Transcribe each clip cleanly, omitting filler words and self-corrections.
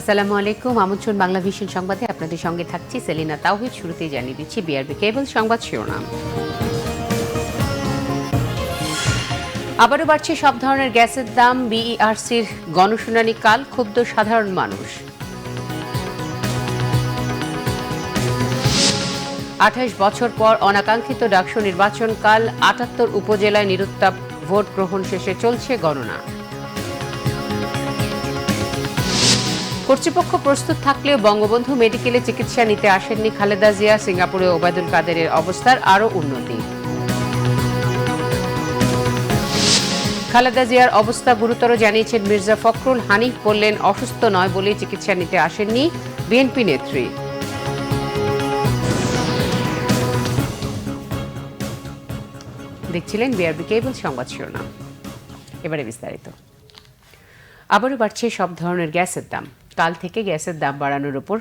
আসসালামু আলাইকুম, আমন্ত্রণ বাংলা ভিশন সংবাদে আপনাদের সঙ্গে থাকছি সেলিনা তাওহিদ। শুরুতেই জানিয়ে দিচ্ছি বিআরবি কেবল সংবাদ শিরোনাম। আবারও বাড়ছে সব ধরনের গ্যাসের দাম, বিইআরসির গণশুনানি কাল, ক্ষুব্ধ সাধারণ মানুষ। 28 বছর পর অনাকাঙ্ক্ষিত ডাকসু নির্বাচন কাল, 78 উপজেলায় নিরুত্তাপ ভোট গ্রহণ শেষে চলছে গণনা। কর্তৃপক্ষ প্রস্তুত থাকলেও বঙ্গবন্ধু মেডিকেলে চিকিৎসা নিতে আসেননি খালেদা জিয়া, সিঙ্গাপুরে ওবায়দুল কাদেরের অবস্থার আরও উন্নতি। খালেদা জিয়ার অবস্থা গুরুতর জানিয়েছেন মির্জা ফখরুল। হানিফ বললেন অসুস্থ নয় বলে চিকিৎসা নিতে আসেননি বিএনপি নেত্রী। দেখছিলেন বিআরবি কেবল সংবাদ শিরোনাম, এবারে বিস্তারিত। আবারও বাড়ছে সব ধরনের গ্যাসের দাম। কাল থেকে গ্যাসের দাম বাড়ানোর উপর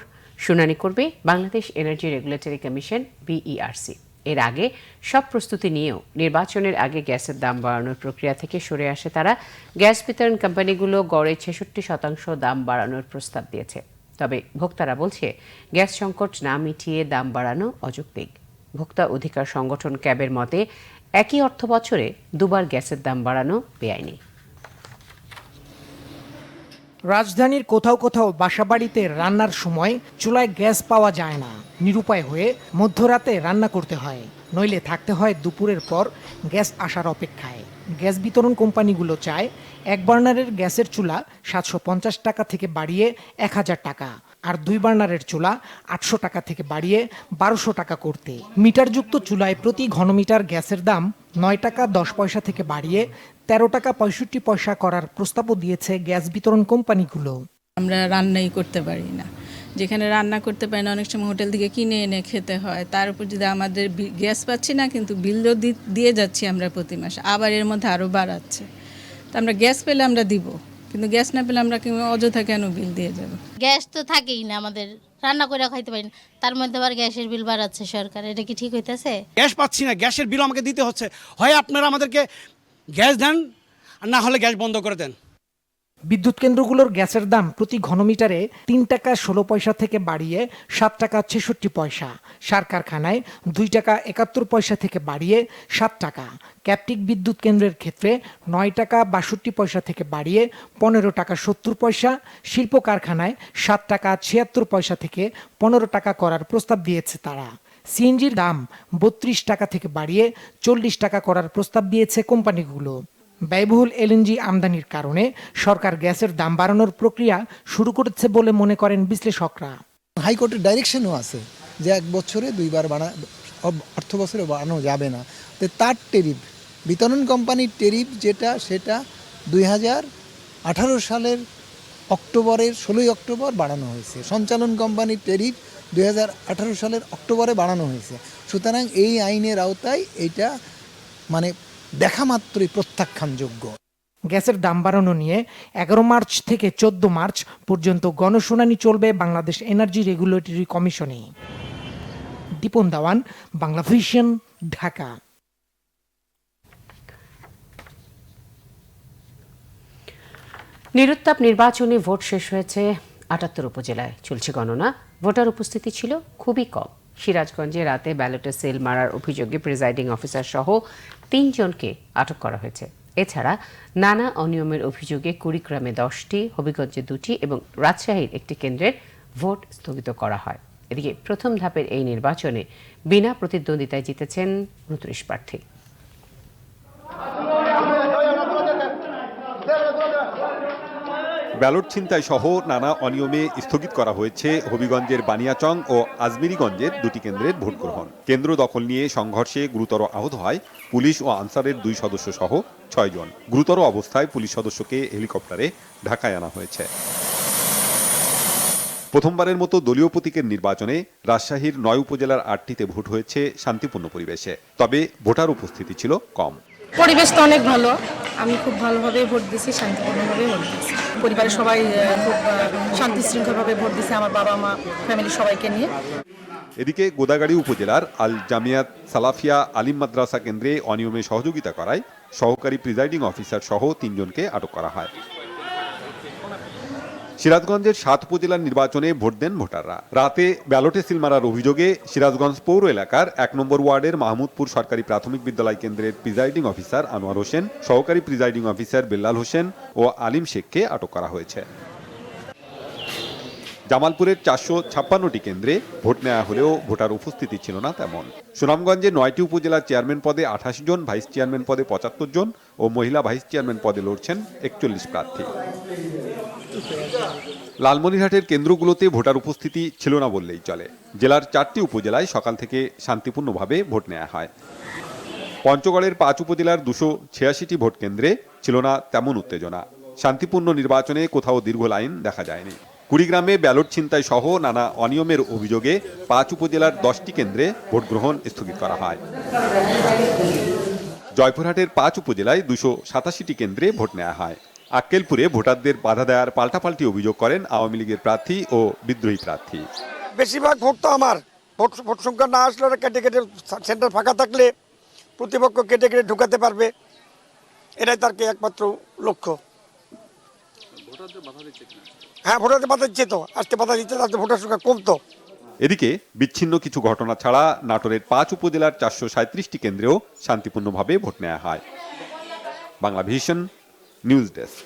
শুনানি করবে Bangladesh energy regulatory commission, BERC. এর আগে সব প্রস্তুতি নিয়েও নির্বাচনের আগে গ্যাসের দাম বাড়ানোর প্রক্রিয়া থেকে সরে আসে তারা। গ্যাস বিতরণ কোম্পানিগুলো গড়ে 66% দাম বাড়ানোর প্রস্তাব দিয়েছে। তবে ভোক্তারা বলছে গ্যাস সংকট না মিটিয়ে দাম বাড়ানো অযৌক্তিক। ভোক্তা অধিকার সংগঠন ক্যাবের মতে একই অর্থ বছরে দুবার গ্যাসের দাম বাড়ানো বেআইনি। রাজধানীর কোথাও কোথাও বাসাবাড়িতে রান্নার সময় চুলায় গ্যাস পাওয়া যায় না। নিরুপায় হয়ে মধ্যরাতে রান্না করতে হয়, নইলে থাকতে হয় দুপুরের পর গ্যাস আসার অপেক্ষায়। গ্যাস বিতরণ কোম্পানিগুলো চায় এক বার্নারের গ্যাসের চুলা 750 টাকা থেকে বাড়িয়ে 1000 টাকা, আর 2 বার্নারের চুলা 800 টাকা থেকে বাড়িয়ে 1200 টাকা করতে। মিটারযুক্ত চুলায় প্রতি ঘনমিটার গ্যাসের দাম 9 টাকা 10 পয়সা থেকে বাড়িয়ে 13 টাকা 65 পয়সা করার প্রস্তাবও দিয়েছে গ্যাস বিতরণ কোম্পানিগুলো। আমরা রান্নাই করতে পারি না, যেখানে রান্না করতে পারি না অনেক সময় হোটেল থেকে কিনে এনে খেতে হয়। তার উপর যদি আমাদের গ্যাস পাচ্ছি না, কিন্তু বিলও দিয়ে যাচ্ছি আমরা প্রতি মাসে, আবার এর মধ্যে আরও বাড়াচ্ছে। তো আমরা গ্যাস পেলে আমরা দিব, কিন্তু গ্যাস না পেলে আমরা অযথা কেন বিল দিয়ে যাব? গ্যাস তো থাকেই না, আমাদের রান্না করে খাইতে পারি না, তার মধ্যে আবার গ্যাসের বিল বাড়াচ্ছে সরকার। এটা কি ঠিক হইতেছে? গ্যাস পাচ্ছি না, গ্যাসের বিল আমাকে দিতে হচ্ছে। হয় আপনারা আমাদেরকে গ্যাস দেন, আর না হলে গ্যাস বন্ধ করে দেন। বিদ্যুৎ কেন্দ্রগুলোর গ্যাসের দাম প্রতি ঘনমিটারে 3 টাকা 16 পয়সা থেকে বাড়িয়ে 7 টাকা 66 পয়সা। সার কারখানায় 2 টাকা 71 পয়সা থেকে বাড়িয়ে 7 টাকা। ক্যাপটিক বিদ্যুৎ কেন্দ্রের ক্ষেত্রে 9 টাকা 62 পয়সা থেকে বাড়িয়ে 15 টাকা 70 পয়সা। শিল্প কারখানায় 7 টাকা 76 পয়সা থেকে 15 টাকা করার প্রস্তাব দিয়েছে তারা। সিএনজির দাম 32 টাকা থেকে বাড়িয়ে 40 টাকা করার প্রস্তাব দিয়েছে কোম্পানিগুলো। ব্যয়বহুল এলএনজি আমদানির কারণে সরকার গ্যাসের দাম বাড়ানোর প্রক্রিয়া শুরু করেছে বলে মনে করেন বিশ্লেষকরা। হাইকোর্টের ডাইরেকশনও আছে যে 1 বছরে 2 বার অর্থ বছরে বাড়ানো যাবে না। তো তার টেরিফ, বিতরণ কোম্পানির টেরিফ যেটা, সেটা 2018 সালের অক্টোবরের 16 অক্টোবর বাড়ানো হয়েছে। সঞ্চালন কোম্পানির টেরিফ 2018 সালের অক্টোবরে বাড়ানো হয়েছে। সুতরাং এই আইনের আওতায় এইটা মানে দেখা মাত্রই প্রত্যাখ্যানযোগ্য। গ্যাসের দাম বাড়ানো নিয়ে 11 মার্চ থেকে 14 মার্চ পর্যন্ত গণশুনানি চলবে বাংলাদেশ এনার্জি রেগুলেটরি কমিশনে। দীপন দাওয়ান, বাংলা ভিশন, ঢাকা। নিরুত্তাপ নির্বাচনে ভোট শেষ হয়েছে 78 উপজেলায়, চলছে গণনা। ভোটার উপস্থিতি ছিল খুবই কম। সিরাজগঞ্জে রাতে ব্যালটে সেল মারার অভিযোগে প্রিজাইডিং অফিসার সহ 3 জনকে আটক করা হয়েছে। এছাড়া নানা অনিয়মের অভিযোগে কুড়িগ্রামে 10টি, হবিগঞ্জে 2টি এবং রাজশাহীর একটি কেন্দ্রের ভোট স্থগিত করা হয়। এদিকে প্রথম ধাপের এই নির্বাচনে বিনা প্রতিদ্বন্দ্বিতায় জিতেছেন 29 প্রার্থী। ব্যালট ছিনতাই সহ নানা অনিয়মে স্থগিত করা হয়েছে হবিগঞ্জের বানিয়াচং ও আজমিরিগঞ্জের 2টি কেন্দ্রের ভোট গ্রহণ। কেন্দ্র দখল নিয়ে সংঘর্ষে গুরুতর আহত হয় পুলিশ ও আনসারের 2 সদস্য সহ 6 জন। গুরুতর অবস্থায় পুলিশ সদস্যকে হেলিকপ্টারে ঢাকায় আনা হয়েছে। প্রথমবারের মতো দলীয় প্রতীকের নির্বাচনে রাজশাহীর 9 উপজেলার 8টিতে ভোট হয়েছে শান্তিপূর্ণ পরিবেশে। তবে ভোটার উপস্থিতি ছিল কম। পরিবেশটা অনেক ভালো, আমি খুব ভালোভাবে ভোট দিয়েছি, শান্তিপূর্ণভাবে ভোট দিয়েছি। পরিবারের সবাই খুব শান্তি শৃঙ্খলভাবে ভোট দিয়েছে, আমার বাবা মা ফ্যামিলি সবাইকে নিয়ে। এদিকে গোদাগাড়ী উপজেলার আল জামিয়াত সালাফিয়া আলিম মাদ্রাসা কেন্দ্রে অনিয়মে সহযোগিতা করায় সহকারী প্রিজাইডিং অফিসার সহ 3 জনকে আটক করা হয়। সিরাজগঞ্জের 7 উপজেলার নির্বাচনে ভোট দেন ভোটাররা। রাতে ব্যালটে সিল মারার অভিযোগে সিরাজগঞ্জ পৌর এলাকার 1 নম্বর ওয়ার্ডের মাহমুদপুর সরকারি প্রাথমিক বিদ্যালয় কেন্দ্রের প্রিজাইডিং অফিসার আনোয়ার হোসেন, সহকারী প্রিজাইডিং অফিসার বেল্লাল হোসেন ও আলিম শেখকে আটক করা হয়েছে। জামালপুরের 456টি কেন্দ্রে ভোট নেওয়া হলেও ভোটার উপস্থিতি ছিল না তেমন। সুনামগঞ্জে 9টি উপজেলার চেয়ারম্যান পদে 28 জন, ভাইস চেয়ারম্যান পদে 75 জন ও মহিলা ভাইস চেয়ারম্যান পদে লড়ছেন 41 প্রার্থী। লালমনিরহাটের কেন্দ্রগুলোতে ভোটার উপস্থিতি ছিল না বললেই চলে। জেলার 4টি উপজেলায় সকাল থেকে শান্তিপূর্ণভাবে ভোট নেওয়া হয়। পঞ্চগড়ের 5 উপজেলার 286টি ভোট কেন্দ্রে ছিল না তেমন উত্তেজনা। শান্তিপূর্ণ নির্বাচনে কোথাও দীর্ঘ লাইন দেখা যায়নি। কুড়িগ্রামে ব্যালট ছিনতাই সহ নানা অনিয়মের অভিযোগে 5 উপজেলার 10টি কেন্দ্রে ভোট গ্রহণ স্থগিত করা হয়। জয়পুরহাটের 5 উপজেলায় 287টি কেন্দ্রে ভোট নেওয়া হয়। আক্কেলপুরে ভোটারদের বাধা দেওয়ার পাল্টাপাল্টি অভিযোগ করেন আওয়ামী লীগের প্রার্থী ও বিদ্রোহী প্রার্থী। বেশিরভাগ ভোট তো আমার, ভোট সংখ্যা না আসলে কেটে কেটে সেন্টার ফাঁকা থাকলে প্রতিপক্ষ কেটে কেটে ঢুকাতে পারবে, এটাই তার একমাত্র লক্ষ্য। হ্যাঁ, ভোটারদের বাধা দিচ্ছে তো, আসতে বাধা দিচ্ছে, তাদের ভোটার সংখ্যা কমতো। এদিকে বিচ্ছিন্ন কিছু ঘটনা ছাড়া নাটোরের 5 উপজেলার 437টি কেন্দ্রেও শান্তিপূর্ণভাবে ভোট নেওয়া হয়। Bangla vision news desk.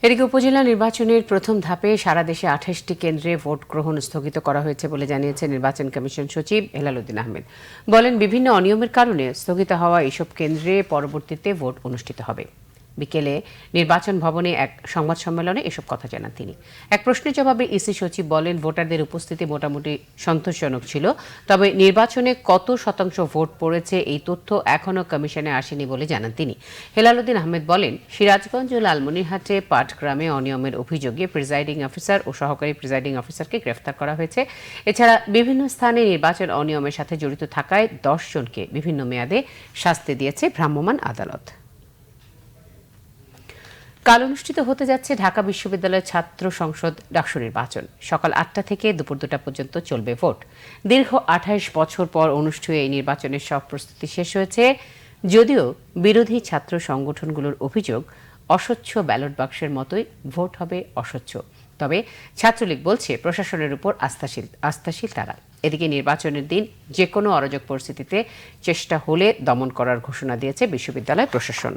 এদিকে উপজেলা নির্বাচনের প্রথম ধাপে সারা দেশে 28টি কেন্দ্রে ভোট গ্রহণ স্থগিত করা হয়েছে বলে জানিয়েছে নির্বাচন কমিশন সচিব হেলালুদ্দিন আহমেদ। বলেন, বিভিন্ন অনিয়মের কারণে স্থগিত হওয়া এসব কেন্দ্রে পরবর্তীতে ভোট অনুষ্ঠিত হবে। বিকেলে নির্বাচন ভবনে এক সংবাদ সম্মেলনে এসব কথা জানান তিনি। এক প্রশ্নের জবাবে ইসি সচিব বলেন, ভোটারদের উপস্থিতি মোটামুটি সন্তোষজনক ছিল, তবে নির্বাচনে কত শতাংশ ভোট পড়েছে এই তথ্য এখনও কমিশনে আসেনি বলে জানান তিনি। হেলালুদ্দিন আহমেদ বলেন, সিরাজগঞ্জ ও লালমনিরহাটে পাটগ্রামে অনিয়মের অভিযোগে প্রিজাইডিং অফিসার ও সহকারী প্রিজাইডিং অফিসারকে গ্রেফতার করা হয়েছে। এছাড়া বিভিন্ন স্থানে নির্বাচন অনিয়মের সাথে জড়িত থাকায় 10 জনকে বিভিন্ন মেয়াদে শাস্তি দিয়েছে ভ্রাম্যমাণ আদালত। কাল অনুষ্ঠিত হতে যাচ্ছে ঢাকা বিশ্ববিদ্যালয়ের ছাত্র সংসদ ডাকসু নির্বাচন। সকাল 8টা থেকে দুপুর 2টা পর্যন্ত চলবে ভোট। দীর্ঘ 28 বছর পর অনুষ্ঠিত এই নির্বাচনের সব প্রস্তুতি শেষ হয়েছে, যদিও বিরোধী ছাত্র সংগঠনগুলোর অভিযোগ অস্বচ্ছ ব্যালট বাক্সের মতোই ভোট হবে অস্বচ্ছ। তবে ছাত্রলীগ বলছে প্রশাসনের উপর আস্থাশীল তারা। এদিকে নির্বাচনের দিন যে কোনো অরাজক পরিস্থিতিতে চেষ্টা হলে দমন করার ঘোষণা দিয়েছে বিশ্ববিদ্যালয় প্রশাসন।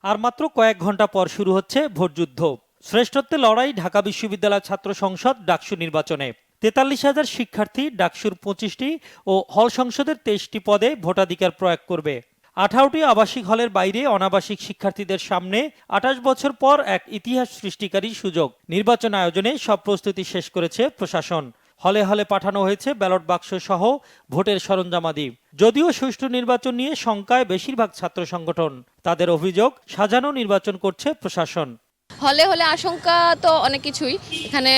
আর মাত্র কয়েক ঘন্টা পর শুরু হচ্ছে ভোটযুদ্ধ। শ্রেষ্ঠত্বের লড়াই ঢাকা বিশ্ববিদ্যালয় ছাত্র সংসদ ডাকসু নির্বাচনে। 43,000 শিক্ষার্থী ডাকসুর 25টি ও হল সংসদের 23টি পদে ভোটাধিকার প্রয়োগ করবে। 18টি আবাসিক হলের বাইরে অনাবাসিক শিক্ষার্থীদের সামনে 28 বছর পর এক ইতিহাস সৃষ্টিকারী সুযোগ। নির্বাচন আয়োজনে সব প্রস্তুতি শেষ করেছে প্রশাসন। হলে হলে পাঠানো হয়েছে ব্যালট বাক্স সহ ভোটের সরঞ্জামাদি। যদিও সুষ্ঠু নির্বাচন নিয়ে শঙ্কায় বেশিরভাগ ছাত্র সংগঠন। তাদের অভিযোগ, সাজানো নির্বাচন করছে প্রশাসন। হলে হলে আশঙ্কা তো অনেক কিছুই। এখানে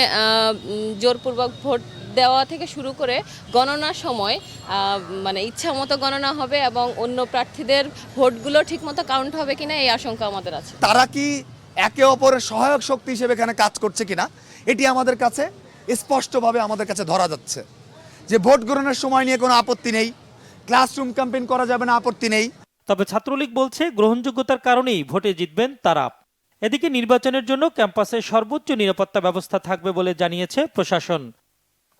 জোরপূর্বক ভোট দেওয়া থেকে শুরু করে গণনার সময় মানে ইচ্ছা মতো গণনা হবে এবং অন্য প্রার্থীদের ভোটগুলো ঠিকমতো কাউন্ট হবে কিনা এই আশঙ্কা আমাদের আছে। তারা কি একে অপরের সহায়ক শক্তি হিসেবে এখানে কাজ করছে কিনা এটি আমাদের কাছে স্পষ্টভাবে আমাদের কাছে ধরা যাচ্ছে। যে ভোট গ্রহণের সময় নিয়ে কোনো আপত্তি নেই, ক্লাসরুম ক্যাম্পেইন করা যাবে না, আপত্তি নেই। তবে ছাত্রলীগ বলছে গ্রহণযোগ্যতার কারণেই ভোটে জিতবেন তারা। এদিকে নির্বাচনের জন্য ক্যাম্পাসে সর্বোচ্চ নিরাপত্তা ব্যবস্থা থাকবে বলে জানিয়েছে প্রশাসন।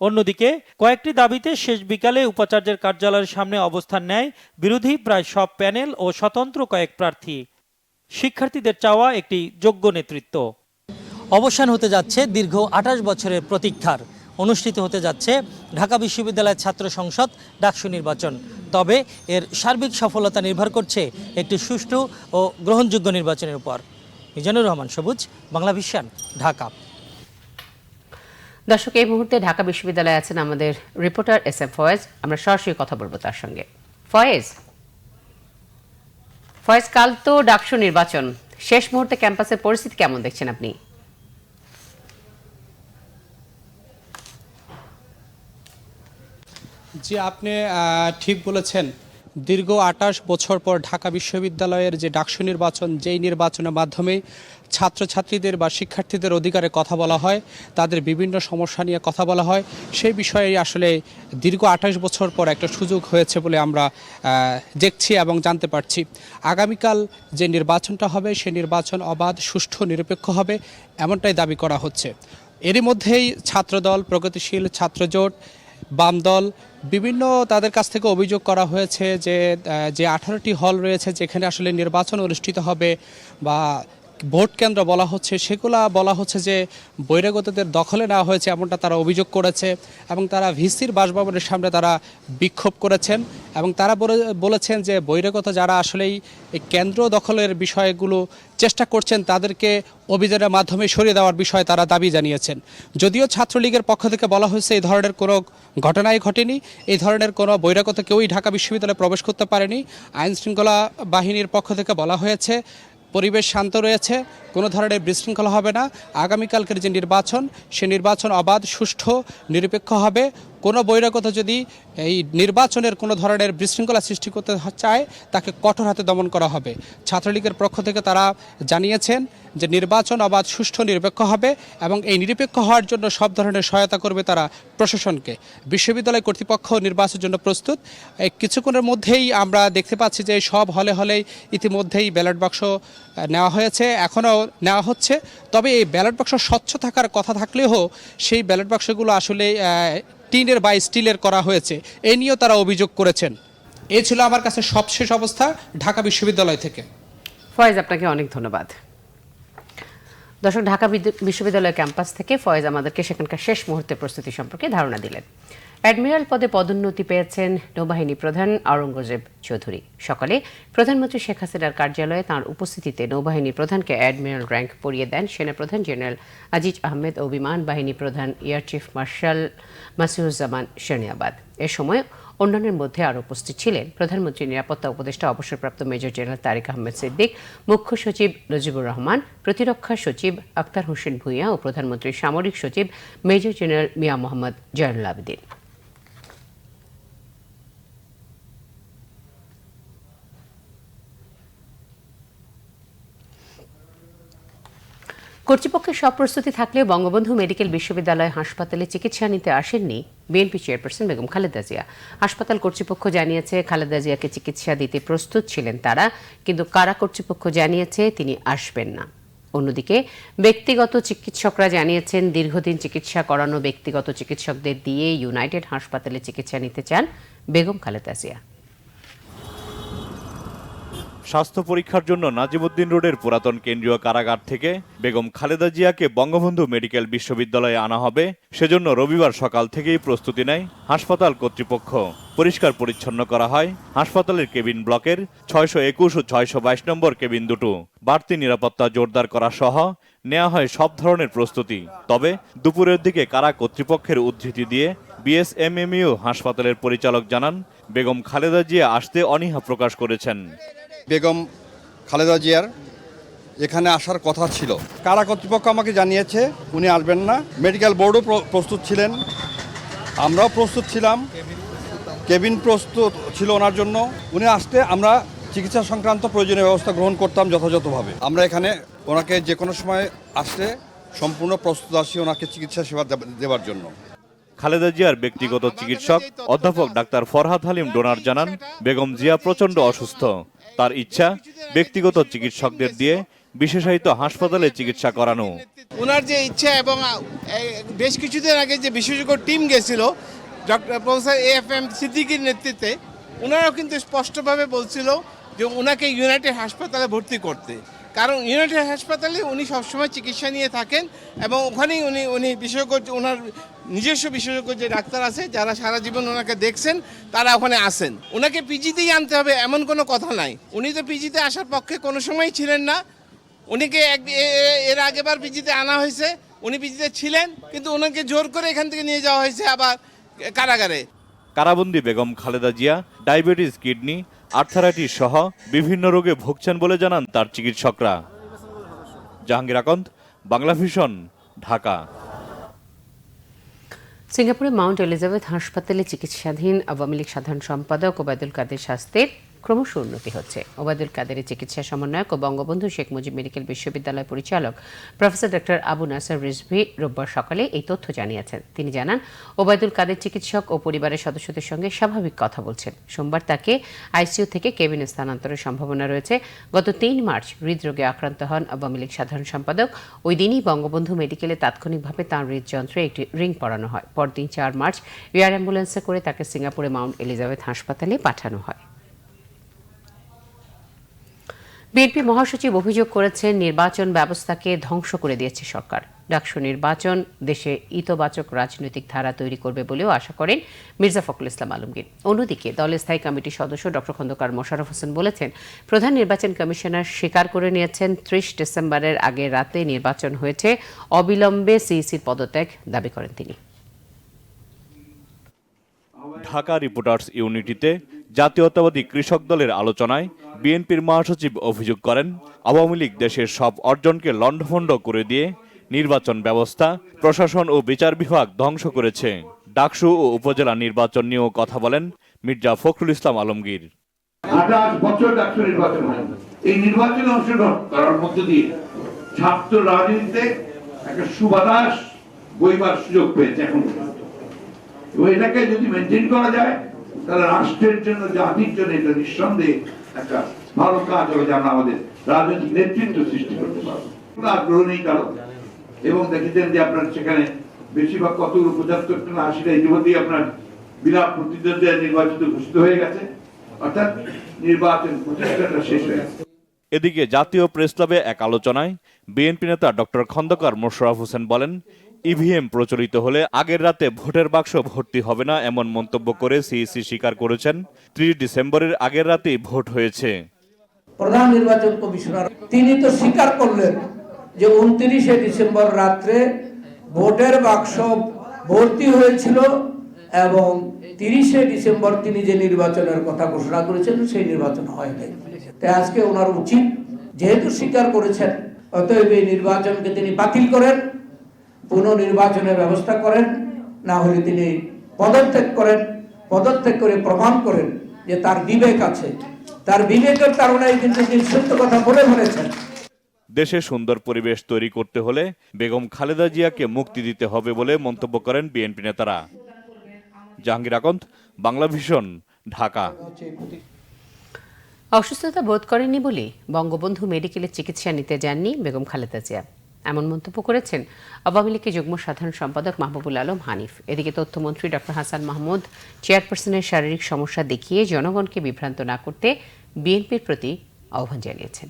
অন্যদিকে কয়েকটি দাবিতে শেষ বিকালে উপাচার্যের কার্যালয়ের সামনে অবস্থান নেয় বিরোধী প্রায় সব প্যানেল ও স্বতন্ত্র কয়েক প্রার্থী। শিক্ষার্থীদের চাওয়া একটি যোগ্য নেতৃত্ব। অবসান হতে যাচ্ছে দীর্ঘ 28 বছরের প্রতীক্ষার। অনুষ্ঠিত হতে যাচ্ছে ঢাকা বিশ্ববিদ্যালয়ের ছাত্র সংসদ ডাকসু নির্বাচন। তবে এর সার্বিক সফলতা নির্ভর করছে একটি সুষ্ঠু ও গ্রহণযোগ্য নির্বাচনের উপর। মিজানুর রহমান সবুজ, বাংলা ভিশন, ঢাকা। দর্শক, এই মুহূর্তে ঢাকা বিশ্ববিদ্যালয়ে আছেন আমাদের রিপোর্টার SM ফয়েজ। আমরা সরাসরি কথা বলবো তার সঙ্গে। ফয়েজ, কাল তো ডাকসু নির্বাচন, শেষ মুহূর্তে ক্যাম্পাসের পরিস্থিতি কেমন দেখছেন আপনি? জি, আপনি ঠিক বলেছেন। দীর্ঘ ২৮ বছর পর ঢাকা বিশ্ববিদ্যালয়ের যে ডাকসু নির্বাচন, যেই নির্বাচনের মাধ্যমে ছাত্রছাত্রীদের বা শিক্ষার্থীদের অধিকারে কথা বলা হয়, তাদের বিভিন্ন সমস্যা নিয়ে কথা বলা হয়, সেই বিষয়ে আসলে দীর্ঘ ২৮ বছর পর একটা সুযোগ হয়েছে বলে আমরা দেখছি এবং জানতে পারছি। আগামীকাল যে নির্বাচনটা হবে সেই নির্বাচন অবাধ, সুষ্ঠু, নিরপেক্ষ হবে এমনটাই দাবি করা হচ্ছে। এরই মধ্যেই ছাত্রদল, প্রগতিশীল ছাত্রজোট, বাম দল বিভিন্ন তাদের কাছ থেকে অভিযোগ করা হয়েছে যে 18টি হল রয়েছে যেখানে আসলে নির্বাচন অনুষ্ঠিত হবে বা ভোট কেন্দ্র বলা হচ্ছে, সেগুলা বলা হচ্ছে যে বহিরাগতদের দখলে নেওয়া হয়েছে এমনটা তারা অভিযোগ করেছে এবং তারা ভিসির বাসভবনের সামনে তারা বিক্ষোভ করেছেন এবং তারা বলেছেন যে বহিরাগত যারা আসলেই এই কেন্দ্র দখলের বিষয়গুলো চেষ্টা করছেন তাদেরকে অভিযানের মাধ্যমে সরিয়ে দেওয়ার বিষয়ে তারা দাবি জানিয়েছেন। যদিও ছাত্রলীগের পক্ষ থেকে বলা হয়েছে এই ধরনের কোনো ঘটনাই ঘটেনি, এই ধরনের কোনো বহিরাগত কেউই ঢাকা বিশ্ববিদ্যালয়ে প্রবেশ করতে পারেনি। আইন শৃঙ্খলা বাহিনীর পক্ষ থেকে বলা হয়েছে পরিবেশ শান্ত রয়েছে, কোনো ধরনের বিশৃঙ্খলা হবে না। আগামীকালকের যে নির্বাচন, সে নির্বাচন অবাধ, সুষ্ঠু, নিরপেক্ষ হবে। কোনো বহিরাগত যদি এই নির্বাচনের কোনো ধরনের বিশৃঙ্খলা সৃষ্টি করতে চায় তাকে কঠোর হাতে দমন করা হবে। ছাত্রলীগের পক্ষ থেকে তারা জানিয়েছেন যে নির্বাচন অবাধ, সুষ্ঠু, নিরপেক্ষ হবে এবং এই নিরপেক্ষ হওয়ার জন্য সব ধরনের সহায়তা করবে তারা প্রশাসনকে। বিশ্ববিদ্যালয় কর্তৃপক্ষ নির্বাচনের জন্য প্রস্তুত। কিছুক্ষণের মধ্যেই আমরা দেখতে পাচ্ছি যে সব হলেই ইতিমধ্যেই ব্যালট বাক্স নেওয়া হয়েছে, এখনও নেওয়া হচ্ছে। তবে এই ব্যালট বাক্স স্বচ্ছ থাকার কথা থাকলেও সেই ব্যালট বাক্সগুলো আসলে টিনের বা স্টিলের করা হয়েছে, এই নিয়েও তারা অভিযোগ করেছেন। এ ছিল আমার কাছে সবশেষ অবস্থা ঢাকা বিশ্ববিদ্যালয় থেকে। ফয়েজ, আপনাকে অনেক ধন্যবাদ। দর্শক, ঢাকা বিশ্ববিদ্যালয় ক্যাম্পাস থেকে ফয়েজ আমাদেরকে সেখানকার শেষ মুহূর্তের প্রস্তুতি সম্পর্কে ধারণা দিলেন। অ্যাডমিরাল পদে পদোন্নতি পেয়েছেন নৌবাহিনী প্রধান আওরঙ্গজেব চৌধুরী। সকালে প্রধানমন্ত্রী শেখ হাসিনার কার্যালয়ে তাঁর উপস্থিতিতে নৌবাহিনী প্রধানকে অ্যাডমিরাল র্যাঙ্ক পরিয়ে দেন সেনাপ্রধান জেনারেল আজিজ আহমেদ ও বিমান বাহিনী প্রধান এয়ার চিফ মার্শাল মাসিউজ্জামান শাহনিয়াবাদ। এ সময় অন্যান্যের মধ্যে আরও উপস্থিত ছিলেন প্রধানমন্ত্রীর নিরাপত্তা উপদেষ্টা অবসরপ্রাপ্ত মেজর জেনারেল তারিক আহমেদ সিদ্দিক, মুখ্য সচিব নজিবুর রহমান, প্রতিরক্ষা সচিব আক্তার হোসেন ভূঁইয়া ও প্রধানমন্ত্রীর সামরিক সচিব মেজর জেনারেল মিয়া মোহাম্মদ জয়নুল আবেদিন। কর্তৃপক্ষের সব প্রস্তুতি থাকলেও বঙ্গবন্ধু মেডিকেল বিশ্ববিদ্যালয় হাসপাতালে চিকিৎসা নিতে আসেননি বিএনপি চেয়ারপারসন বেগম খালেদা জিয়া। হাসপাতাল কর্তৃপক্ষ জানিয়েছে খালেদা জিয়াকে চিকিৎসা দিতে প্রস্তুত ছিলেন তারা, কিন্তু কারা কর্তৃপক্ষ জানিয়েছে তিনি আসবেন না। অন্যদিকে ব্যক্তিগত চিকিৎসকরা জানিয়েছেন দীর্ঘদিন চিকিৎসা করানো ব্যক্তিগত চিকিৎসকদের দিয়ে ইউনাইটেড হাসপাতালে চিকিৎসা নিতে চান বেগম খালেদা জিয়া। স্বাস্থ্য পরীক্ষার জন্য নাজিমউদ্দিন রোডের পুরাতন কেন্দ্রীয় কারাগার থেকে বেগম খালেদা জিয়াকে বঙ্গবন্ধু মেডিকেল বিশ্ববিদ্যালয়ে আনা হবে, সেজন্য রবিবার সকাল থেকেই প্রস্তুতি নেয় হাসপাতাল কর্তৃপক্ষ। পরিষ্কার পরিচ্ছন্ন করা হয় হাসপাতালের কেবিন ব্লকের 621 ও 622 নম্বর কেবিন দুটো। বাড়তি নিরাপত্তা জোরদার করা সহ নেওয়া হয় সব ধরনের প্রস্তুতি। তবে দুপুরের দিকে কারা কর্তৃপক্ষের উদ্ধৃতি দিয়ে বিএসএমএমইউ হাসপাতালের পরিচালক জানান বেগম খালেদা জিয়া আসতে অনীহা প্রকাশ করেছেন। বেগম খালেদা জিয়ার এখানে আসার কথা ছিল, কারা কর্তৃপক্ষ আমাকে জানিয়েছে উনি আসবেন না। মেডিকেল বোর্ডও প্রস্তুত ছিলেন, আমরাও প্রস্তুত ছিলাম, কেবিন প্রস্তুত ছিল ওনার জন্য। উনি আসতে আমরা চিকিৎসা সংক্রান্ত প্রয়োজনীয় ব্যবস্থা গ্রহণ করতাম যথাযথভাবে। আমরা এখানে ওনাকে যে কোনো সময় আসতে সম্পূর্ণ প্রস্তুত আছি ওনাকে চিকিৎসা সেবা দেওয়ার জন্য। খালেদা জিয়ার ব্যক্তিগত চিকিৎসক অধ্যাপক ডাক্তার ফরহাদ হালিম ডোনার জানান বেগম জিয়া প্রচণ্ড অসুস্থ। তার ইচ্ছা ব্যক্তিগত চিকিৎসকদের দিয়ে বিশেষায়িত হাসপাতালে চিকিৎসা করানো। ওনার যে ইচ্ছা এবং বেশ কিছুদিন আগে যে বিশেষজ্ঞ টিম গেছিল ডক্টর প্রফেসর AFM সিদ্দিকীর নেতৃত্বে, ওনারাও কিন্তু স্পষ্টভাবে বলছিল যে ওনাকে ইউনাইটেড হাসপাতালে ভর্তি করতে, কারণ ইউনাইটেড হাসপাতালে উনি সবসময় চিকিৎসা নিয়ে থাকেন এবং ওখানেই উনি বিশেষজ্ঞ, ওনার নিজস্ব বিশেষজ্ঞ যে ডাক্তার আছে যারা সারা জীবন ওনাকে দেখছেন তারা ওখানে আসেন। ওনাকে পিজিতেই আনতে হবে এমন কোনো কথা নাই। উনি তো পিজিতে আসার পক্ষে কোনো সময়ই ছিলেন না। উনিকে এর আগেবার পিজিতে আনা হয়েছে, উনি পিজিতে ছিলেন, কিন্তু ওনাকে জোর করে এখান থেকে নিয়ে যাওয়া হয়েছে আবার কারাগারে। কারাবন্দী Begum Khaleda Zia diabetes, kidney, arthritis সহ বিভিন্ন রোগে ভুগছেন বলে জানান তার চিকিৎসকরা। জাহাঙ্গীর আকন্দ, বাংলা ভিশন, ঢাকা। সিঙ্গাপুরে মাউন্ট এলিজাবেথ হাসপাতালে চিকিৎসাধীন আওয়ামী লীগ সাধারণ সম্পাদক ওবায়দুল কাদের স্বাস্থ্যের ক্রমশ উন্নতি হচ্ছে। ওবায়দুল কাদেরের চিকিৎসা সমন্বয়ক ও বঙ্গবন্ধু শেখ মুজিব মেডিকেল বিশ্ববিদ্যালয় পরিচালক প্রফেসর ডক্টর আবু নাসর রিজভী রোববার সকালে এই তথ্য জানিয়েছেন। তিনি জানান, ওবায়দুল কাদের চিকিৎসক ও পরিবারের সদস্যদের সঙ্গে স্বাভাবিক কথা বলছেন। সোমবার তাকে আইসিইউ থেকে কেবিনে স্থানান্তরের সম্ভাবনা রয়েছে। গত ৩ মার্চ হৃদরোগে আক্রান্ত হন আওয়ামী লীগ সাধারণ সম্পাদক। ওই দিনই বঙ্গবন্ধু মেডিকেলে তাৎক্ষণিকভাবে তাঁর হৃদযন্ত্রে একটি রিং পরানো হয়। পরদিন ৪ মার্চ এয়ার অ্যাম্বুলেন্সে করে তাকে সিঙ্গাপুরে মাউন্ট এলিজাবেথ হাসপাতালে পাঠানো হয়। বিএনপি মহাসচিব অভিযোগ করেছেন, নির্বাচন ব্যবস্থাকে ধ্বংস করে দিয়েছে সরকার। ডাকসু নির্বাচন দেশে ইতবাচক রাজনৈতিক ধারা তৈরি করবে বলেও আশা করেন মির্জা ফখরুল ইসলাম আলমগীর। অন্যদিকে দলের স্থায়ী কমিটির সদস্য ডক্টর খন্দকার মোশাররফ হোসেন বলেছেন, প্রধান নির্বাচন কমিশনার স্বীকার করে নিয়েছেন ৩০ ডিসেম্বরের আগের রাতে নির্বাচন হয়েছে। অবিলম্বে সিইসির পদত্যাগ দাবি করেন তিনি। ঢাকা রিপোর্টার্স ইউনিটিতে জাতীয়তাবাদী কৃষক দলের আলোচনায় বিএনপির মহাসচিব অভিযোগ করেন, আওয়ামী লীগ দেশের সব অর্জনকে লণ্ডভণ্ড করে দিয়ে নির্বাচন ব্যবস্থা, প্রশাসন ও বিচার বিভাগ ধ্বংস করেছে। ডাকসু ও উপজেলা নির্বাচন নিয়েও কথা বলেন মির্জা ফখরুল ইসলাম আলমগীর। ২৮ বছর ডাকসু নির্বাচন হয়। এই নির্বাচনে অংশগ্রহণ করার মধ্য দিয়ে ছাত্র রাজনীতিতে একটা সুবাতাস বইবার সুযোগ পেয়েছে এখন। এবং এটাকে যদি মেনটেন করা যায় তাহলে রাষ্ট্রের জন্য, জাতির জন্য এটা নিঃসন্দেহে একটা ভালো কাজ হবে, যে আমরা আমাদের রাজনৈতিক নেতৃত্ব সৃষ্টি করতে পারবো। আগ্রহ নেই কারণ, এবং দেখেছেন যে আপনার সেখানে বেশিরভাগ কতগুলো ৭৫টা না ৮০টা ইতিমধ্যেই আপনার বিনা প্রতিদ্বন্দ্বিতা নির্বাচিত ঘোষিত হয়ে গেছে, অর্থাৎ নির্বাচন প্রতিষ্ঠাটা শেষ হয়ে গেছে। এদিকে জাতীয় প্রেস ক্লাবে এক আলোচনায় বিএনপি নেতা ডক্টর খন্দকার মোশাররফ হোসেন বলেন, ইভিএম প্রচলিত হলে আগের রাতে ভোটের বাক্স ভর্তি হবে না এমন মন্তব্য করে সিইসি স্বীকার করেছেন ৩০ ডিসেম্বরের আগের রাতেই ভোট হয়েছে। প্রধান নির্বাচন কমিশনার তিনি তো স্বীকার করলেন যে ২৯ ডিসেম্বর রাত্রে ভোটের বাক্স ভর্তি হয়েছিল এবং ৩০ ডিসেম্বর তিনি যে নির্বাচনের কথা ঘোষণা করেছেন সেই নির্বাচন হয়নি। তাই আজকে ওনার উচিত, যেহেতু স্বীকার করেছেন, অতএব এই নির্বাচনকে তিনি বাতিল করেন, পুনর্নির্বাচনের ব্যবস্থা করেন, না হলে তিনি পদত্যাগ করেন। পদত্যাগ করে প্রমাণ করেন যে তার বিবেক আছে, তার বিবেকের কারণেই কিন্তু তিনি সত্য কথা বলে ফেলেছেন। দেশে সুন্দর পরিবেশ তৈরি করতে হলে বেগম খালেদা জিয়াকে মুক্তি দিতে হবে বলে মন্তব্য করেন বিএনপি নেতারা। জাহাঙ্গীর আকন্দ, বাংলা ভিশন, ঢাকা। অসুস্থতা বোধ করেননি বলে বঙ্গবন্ধু মেডিকেলে চিকিৎসা নিতে যাননি বেগম খালেদা জিয়া, এমন মন্তব্য করেছেন আওয়ামী লীগের যুগ্ম সাধারণ সম্পাদক মাহবুবুল আলম হানিফ। এদিকে তথ্যমন্ত্রী ডক্টর হাসান মাহমুদ চেয়ারপারসনের শারীরিক সমস্যা দেখিয়ে জনগণকে বিভ্রান্ত না করতে বিএনপির প্রতি আহ্বান জানিয়েছেন।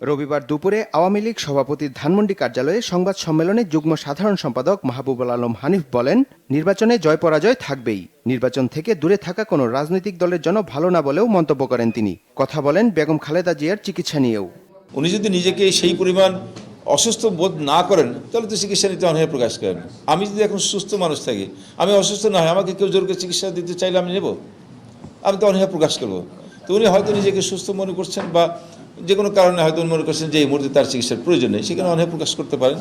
রবিবার দুপুরে আওয়ামী লীগ সভাপতির ধানমন্ডি কার্যালয়ে সংবাদ সম্মেলনে যুগ্ম সাধারণ সম্পাদক মাহবুবুল আলম হানিফ বলেন, নির্বাচনে জয় পরাজয় থাকবেই, নির্বাচন থেকে দূরে থাকা কোনো রাজনৈতিক দলের জন্য ভালো না বলেও মন্তব্য করেন তিনি। কথা বলেন বেগম খালেদা জিয়ার চিকিৎসা নিয়েও। উনি যদি নিজেকে সেই পরিমাণ অসুস্থ বোধ না করেন তাহলে তো চিকিৎসা নিতে অনীহা প্রকাশ করেন। আমি যদি এখন সুস্থ মানুষ থাকি, আমি অসুস্থ না হয়, আমাকে কেউ জোর করে চিকিৎসা দিতে চাইলে আমি নেব, আমি তো অনীহা প্রকাশ করবো। তো উনি হয়তো নিজেকে সুস্থ মনে করছেন বা যে কোনো কারণে হয়তো মনে করছেন যে এই মুহূর্তে তার চিকিৎসার প্রয়োজন নেই, সেখানে অনীহা প্রকাশ করতে পারেন।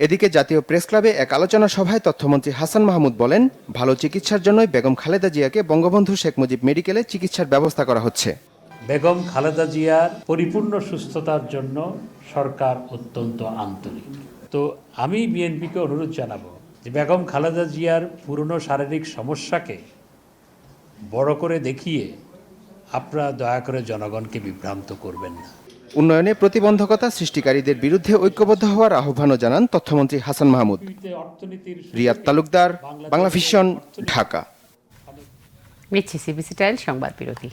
এদিকে জাতীয় প্রেস ক্লাবে এক আলোচনা সভায় তথ্যমন্ত্রী হাসান মাহমুদ বলেন, ভালো চিকিৎসার জন্যই বেগম খালেদা জিয়াকে বঙ্গবন্ধু শেখ মুজিব মেডিকেলে চিকিৎসার ব্যবস্থা করা হচ্ছে। বেগম খালেদা জিয়ার পরিপূর্ণ সুস্থতার জন্য সরকার অত্যন্ত আন্তরিক। তো আমি বিএনপিকে অনুরোধ জানাবো যে বেগম খালেদা জিয়ার পুরনো শারীরিক সমস্যাকে বড় করে দেখিয়ে আপনারা দয়া করে জনগণকে বিভ্রান্ত করবেন না। উন্নয়নে প্রতিবন্ধকতা সৃষ্টিকারীদের বিরুদ্ধে ঐক্যবদ্ধ হওয়ার আহ্বানও জানান তথ্যমন্ত্রী হাসান মাহমুদ। রিয়াদ তালুকদার, বাংলা ভিশন, ঢাকা। মিছি সিবিসি টাইল সংবাদ বিরতি।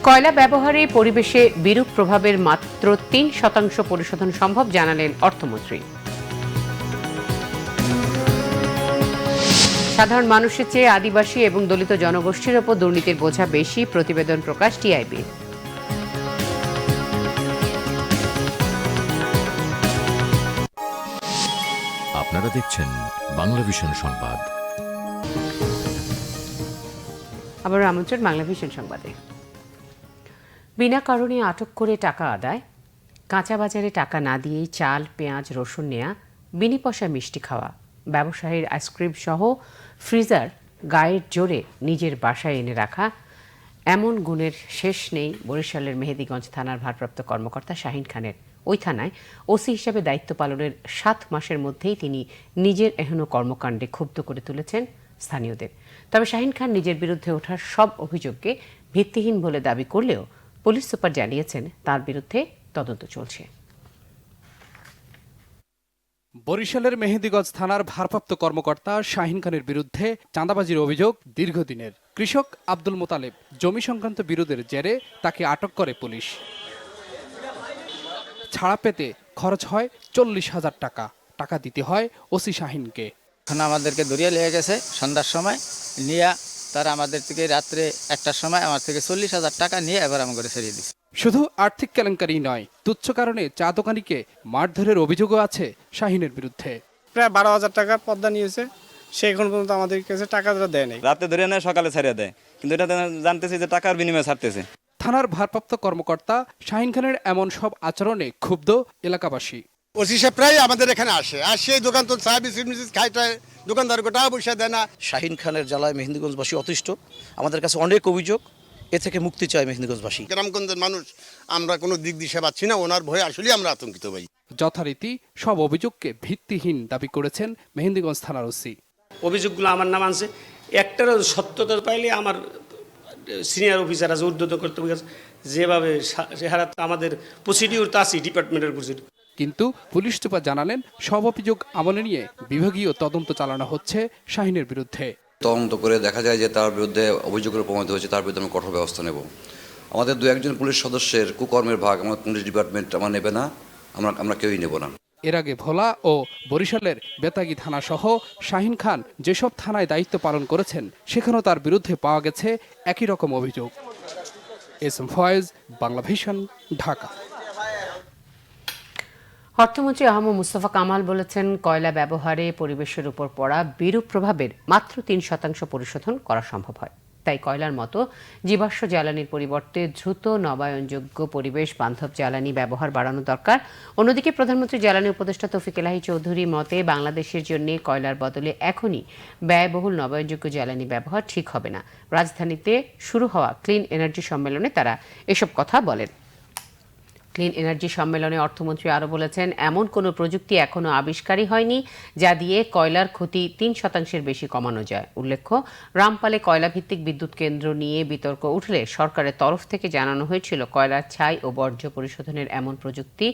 কয়লা ব্যবহারে পরিবেশে বিরূপ প্রভাবের মাত্র ৩% পরিশোধন সম্ভব জানালেন অর্থমন্ত্রী। সাধারণ মানুষের চেয়ে আদিবাসী এবং দলিত জনগোষ্ঠীর ওপর দুর্নীতির বোঝা বেশি, প্রতিবেদন প্রকাশ টিআইবি। আপনারা দেখছেন বাংলা ভিশন সংবাদ। আবার আমন্ত্রণ বাংলা ভিশন সংবাদে। বিনা কারণে আটক করে টাকা আদায়, কাঁচা বাজারে টাকা না দিয়েই চাল, পেঁয়াজ, রসুন নেয়া, বিনি পয়সায় মিষ্টি খাওয়া, ব্যবসায়ীর আইসক্রিম সহ ফ্রিজার গায়ের জোরে নিজের বাসায় এনে রাখা, এমন গুণের শেষ নেই বরিশালের মেহেদীগঞ্জ থানার ভারপ্রাপ্ত কর্মকর্তা শাহিন খানের। ওই থানায় ওসি হিসেবে দায়িত্ব পালনের 7 মাসের মধ্যেই তিনি নিজের এহেন কর্মকাণ্ডে ক্ষুব্ধ করে তুলেছেন স্থানীয়দের। তবে শাহিন খান নিজের বিরুদ্ধে ওঠা সব অভিযোগকে ভিত্তিহীন বলে দাবি করলেও পুলিশ সুপার জানিয়েছেন তার বিরুদ্ধে তদন্ত চলছে। বরিশালের মেহেদীগঞ্জ থানার ভারপ্রাপ্ত কর্মকর্তা শাহিন খানের বিরুদ্ধে চাঁদাবাজির অভিযোগ দীর্ঘদিনের। কৃষক আব্দুল মোতালেব জমি সংক্রান্ত বিরোধের জেরে তাকে আটক করে পুলিশ। ছাড়া পেতে খরচ হয় 40,000 টাকা। টাকা দিতে হয় ওসি শাহিনকে। আমাদেরকে ধরিয়ে লেগে গেছে সন্ধ্যার সময় নিয়ে, তারা আমাদের থেকে রাত্রে 1টার সময় আমার থেকে 40,000 টাকা নিয়ে এবার আমার ঘরে ছেড়ে দিচ্ছে। শুধু আর্থিক কেলেঙ্কারি নয়, তুচ্ছ কারণে চা দোকানিকে মারধরের অভিযোগও আছে শাহিনের বিরুদ্ধে। প্রায় 12,000 টাকার পদ্মা নিয়েছে, সে এখন পর্যন্ত আমাদের কাছে টাকা দেয় নাই। রাতে ধরে নেয়, সকালে ছেড়ে দেয়, কিন্তু এটা জানতেছি যে টাকার বিনিময়ে ছাড়তেছে। থানার ভারপ্রাপ্ত কর্মকর্তা শাহিন খানের এমন সব আচরণে ক্ষুব্ধ এলাকাবাসী। ওসি সাহেব প্রায় আমাদের এখানে আসে দোকান তো চা বিস্কুট খাইটায় দোকানদার গোটা পয়সা দেয় না। শাহিন খানের জ্বালায় মেহেন্দিগঞ্জবাসী অতিষ্ঠ। আমাদের কাছে অনেক অভিযোগ, এ থেকে মুক্তি চায় মেহেন্দিগঞ্জবাসী। গ্রামগঞ্জের মানুষ আমরা কোনো দিক দিশা পাচ্ছি না, ওনার ভয়ে আসলে আমরা আতঙ্কিত ভাই। যথারীতি সব অভিযোগকে ভিত্তিহীন দাবি করেছেন মেহেন্দিগঞ্জ থানার ওসি। অভিযোগগুলো আমার নাম আনছে, একটারও সত্যতা পাইলে আমার সিনিয়র অফিসার আছে, ঊর্ধ্বতন কর্তৃপক্ষ আছে, যেভাবে আমাদের প্রসিডিউর তা আছে ডিপার্টমেন্টের প্রসিডিউর। কিন্তু পুলিশ সুপার জানালেন সব অভিযোগ আমলে নিয়ে বিভাগীয় তদন্ত চালানো হচ্ছে শাহিনের বিরুদ্ধে। তদন্ত করে দেখা যায় যে তার বিরুদ্ধে অভিযোগের প্রমাণিত হয়েছে, তার বিরুদ্ধে আমরা কঠোর ব্যবস্থা নেব। আমাদের 2-1 পুলিশ সদস্যের কুকর্মের ভাগ আমাদের পুলিশ ডিপার্টমেন্ট আমার নেবে না, আমরা কেউই নেব না। এর আগে ভোলা ও বরিশালের বেতাগী থানা সহ শাহিন খান যেসব থানায় দায়িত্ব পালন করেছেন সেখানেও তার বিরুদ্ধে পাওয়া গেছে একই রকম অভিযোগ। এসএম ফয়েজ, বাংলা ভিশন, ঢাকা। অর্থমন্ত্রী আহমদ মুস্তফা কামাল বলেছেন, কয়লা ব্যবহারে পরিবেশের উপর পড়া বিরূপ প্রভাবের মাত্র 3% পরিশোধন করা সম্ভব হয়। তাই কয়লার মতো জীবাশ্ম জ্বালানির পরিবর্তে দ্রুত নবায়নযোগ্য পরিবেশ বান্ধব জ্বালানি ব্যবহার বাড়ানো দরকার। অন্যদিকে প্রধানমন্ত্রী জ্বালানি উপদেষ্টা তৌফিক এলাহি চৌধুরী মতে বাংলাদেশের জন্য কয়লার বদলে এখনই ব্যয়বহুল নবায়নযোগ্য জ্বালানি ব্যবহার ঠিক হবে না। রাজধানীতে শুরু হওয়া ক্লিন এনার্জি সম্মেলনে তারা এসব কথা বলেন। ক্লিন এনার্জি সম্মেলনে অর্থমন্ত্রী আরও বলেছেন, এমন কোনো প্রযুক্তি এখনও আবিষ্কারই হয়নি যা দিয়ে কয়লার ক্ষতি 3% বেশি কমানো যায়। উল্লেখ্য, রামপালে কয়লাভিত্তিক বিদ্যুৎ কেন্দ্র নিয়ে বিতর্ক উঠলে সরকারের তরফ থেকে জানানো হয়েছিল কয়লার ছাই ও বর্জ্য পরিশোধনের এমন প্রযুক্তি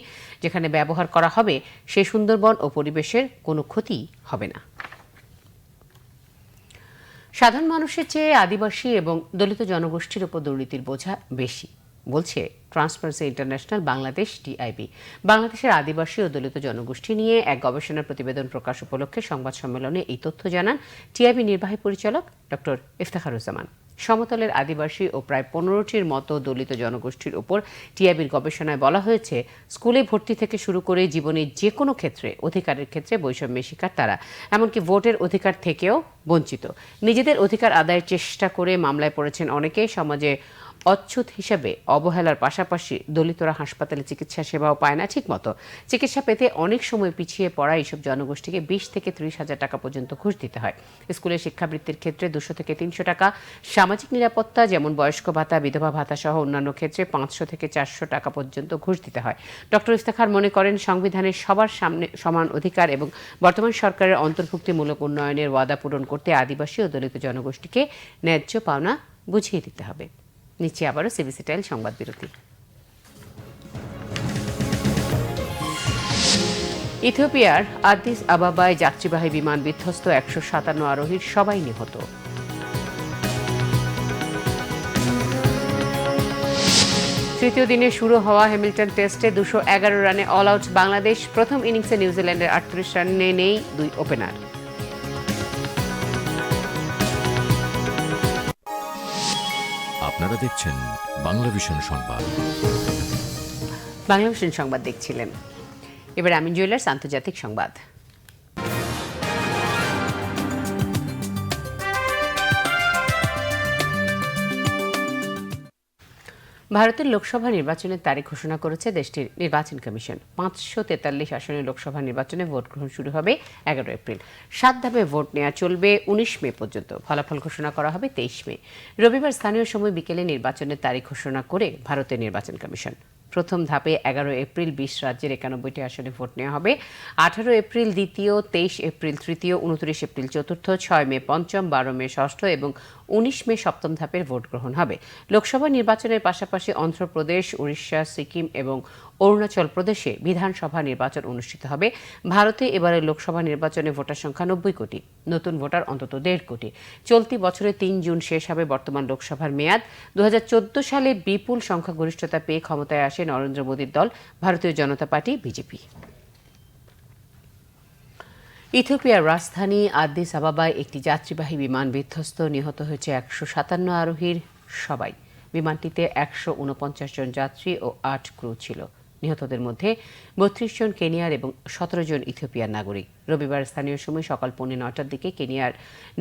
যেখানে ব্যবহার করা হবে সে সুন্দরবন ও পরিবেশের কোনো ক্ষতি হবে না। সাধারণ মানুষের চেয়ে আদিবাসী এবং দলিত জনগোষ্ঠীর উপর দুর্নীতির বোঝা বেশি বলছে ট্রান্সপারেন্সি ইন্টারন্যাশনাল বাংলাদেশ টিআইবি। বাংলাদেশের আদিবাসী ও দলিত জনগোষ্ঠী নিয়ে এক গবেষণা প্রতিবেদন প্রকাশ উপলক্ষে সংবাদ সম্মেলনে এই তথ্য জানান টিআইবি নির্বাহী পরিচালক ডক্টর ইফতেখারুজ্জামান। সমতলের আদিবাসী ও প্রায় 15টির মতো দলিত জনগোষ্ঠীর উপর টিআইবির গবেষণায় বলা হয়েছে, স্কুলে ভর্তি থেকে শুরু করে জীবনের যে কোনো ক্ষেত্রে অধিকারের ক্ষেত্রে বৈষম্যের শিকার তারা, এমনকি ভোটের অধিকার থেকেও বঞ্চিত। নিজেদের অধিকার আদায়ের চেষ্টা করে মামলায় পড়েছেন অনেকে। সমাজে অচ্যুত হিসাবে অবহেলার পাশাপাশি দলিতরা হাসপাতালে চিকিৎসা সেবাও পায় না ঠিকমতো। চিকিৎসা পেতে অনেক সময় পিছিয়ে পড়া এইসব জনগোষ্ঠীকে 20 থেকে 30,000 টাকা পর্যন্ত ঘুষ দিতে হয়। স্কুলের শিক্ষাবৃত্তির ক্ষেত্রে 200 থেকে 300 টাকা, সামাজিক নিরাপত্তা যেমন বয়স্ক ভাতা, বিধবা ভাতা সহ অন্যান্য ক্ষেত্রে 500 থেকে 400 টাকা পর্যন্ত ঘুষ দিতে হয়। ডক্টর ইফতেখার মনে করেন, সংবিধানের সবার সামনে সমান অধিকার এবং বর্তমান সরকারের অন্তর্ভুক্তিমূলক উন্নয়নের ওয়াদা পূরণ করতে আদিবাসী ও দলিত জনগোষ্ঠীকে ন্যায্য পাওনা বুঝিয়ে দিতে হবে। নিচে আবারও সিবিসি টাইল সংবাদ বিরতি। ইথিওপিয়ার আদিস আবাবায় যাত্রীবাহী বিমান বিধ্বস্ত, 157 আরোহীর সবাই নিহত। তৃতীয় দিনে শুরু হওয়া হ্যামিল্টন টেস্টে 211 রানে অল আউট বাংলাদেশ। প্রথম ইনিংসে নিউজিল্যান্ডের 38 রানে নেই 2 ওপেনার। আপনারা দেখছেন বাংলা ভিশন সংবাদ। বাংলা ভিশন সংবাদ দেখছিলেন। এবার আমিন জুয়েলার্স আন্তর্জাতিক সংবাদ। ভারতের লোকসভা নির্বাচনের তারিখ ঘোষণা করেছে দেশটির নির্বাচন কমিশন। 543 আসনের লোকসভা নির্বাচনে ভোট গ্রহণ শুরু হবে 11 এপ্রিল। 7 ধাপে ভোট নেওয়া চলবে 19 মে পর্যন্ত। ফলাফল ঘোষণা করা হবে 23 মে। রবিবার স্থানীয় সময় বিকেলে নির্বাচনের তারিখ ঘোষণা করে ভারতের নির্বাচন কমিশন। প্রথম ধাপে 11 এপ্রিল 20 রাজ্যের 91টি আসনে ভোট নেওয়া হবে। 18 এপ্রিল দ্বিতীয়, 23 এপ্রিল তৃতীয়, 29 এপ্রিল চতুর্থ, 6 মে পঞ্চম, 12 মে ষষ্ঠ এবং 19 মে সপ্তম ধাপের ভোট গ্রহণ হবে। লোকসভা নির্বাচনের পাশাপাশি অন্ধ্রপ্রদেশ, উড়িষ্যা, সিকিম এবং অরুণাচল প্রদেশে বিধানসভা নির্বাচন অনুষ্ঠিত হবে। ভারতে এবারের লোকসভা নির্বাচনে ভোটার সংখ্যা 90 কোটি, নতুন ভোটার অন্তত 1.5 কোটি। চলতি বছরের 3 জুন শেষ হবে বর্তমান লোকসভার মেয়াদ। 2014 সালে বিপুল সংখ্যাগরিষ্ঠতা পেয়ে ক্ষমতায় আসে নরেন্দ্র মোদীর দল ভারতীয় জনতা পার্টি বিজেপি। ইথিওপিয়ার রাজধানী আদিস আবাবায় একটি যাত্রীবাহী বিমান বিধ্বস্ত, নিহত হয়েছে 157 আরোহীর সবাই। বিমানটিতে 149 জন যাত্রী ও 8 ক্রু ছিল। নিহতদের মধ্যে 32 জন কেনিয়ার এবং 17 জন ইথিওপিয়ার নাগরিক। রবিবার স্থানীয় সময় সকাল 9:15টার দিকে কেনিয়ার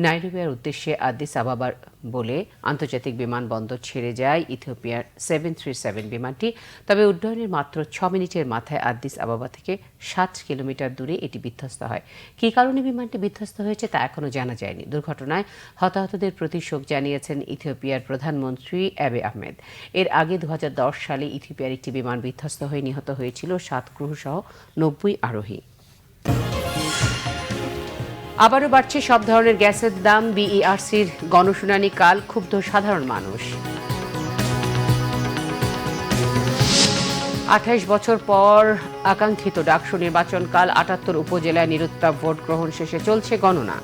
নাইরোবির উদ্দেশ্যে আদিস আবাবার বলে আন্তর্জাতিক বিমানবন্দর ছেড়ে যায় ইথিওপিয়ার 737 বিমানটি। তবে উড্ডয়নের মাত্র 6 মিনিটের মাথায় আদিস আবাবা থেকে 7 কিলোমিটার দূরে এটি বিধ্বস্ত হয়। কী কারণে বিমানটি বিধ্বস্ত হয়েছে তা এখনও জানা যায়নি। দুর্ঘটনায় হতাহতদের প্রতি শোক জানিয়েছেন ইথিওপিয়ার প্রধানমন্ত্রী আবিই আহমেদ। এর আগে 2010 সালে ইথিওপিয়ার একটি বিমান বিধ্বস্ত হয়ে নিহত হয়েছিল 7 ক্রু সহ 90 আরোহী। আবারও বাড়ছে সব ধরনের গ্যাসের দাম। বিইআরসির গণশুনানি কাল, ক্ষুব্ধ সাধারণ মানুষ। 28 বছর পর আকাঙ্ক্ষিত ডাকসু নির্বাচন কাল। 78 উপজেলায় নিরুত্তাপ ভোট গ্রহণ শেষে চলছে গণনা।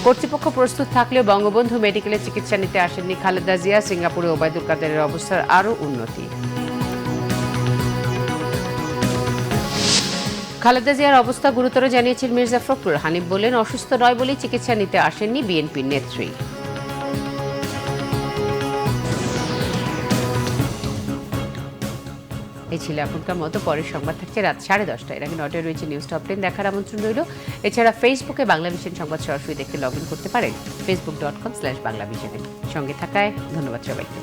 কর্তৃপক্ষ প্রস্তুত থাকলেও বঙ্গবন্ধু মেডিকেলে চিকিৎসা নিতে আসেননি খালেদা জিয়া। সিঙ্গাপুরে ওবায়দুল কাদেরের অবস্থার আরও উন্নতি। খালেদা জিয়ার অবস্থা গুরুতর জানিয়েছেন মির্জা ফখরুল। হানিফ বললেন, অসুস্থ নয় বলেই চিকিৎসা নিতে আসেননি বিএনপির নেত্রী। এই ছিল এখনকার মতো। পরের সংবাদ থাকছে রাত 10:30। এর আগে 9টায় রয়েছে নিউজ টপ 10 দেখার আমন্ত্রণ রইল। এছাড়া ফেসবুকে বাংলাভিশন সংবাদ সরাসরি দেখতে লগ ইন করতে পারেন facebook.com/বাংলাভিশনে। সঙ্গে থাকায় ধন্যবাদ সবাইকে।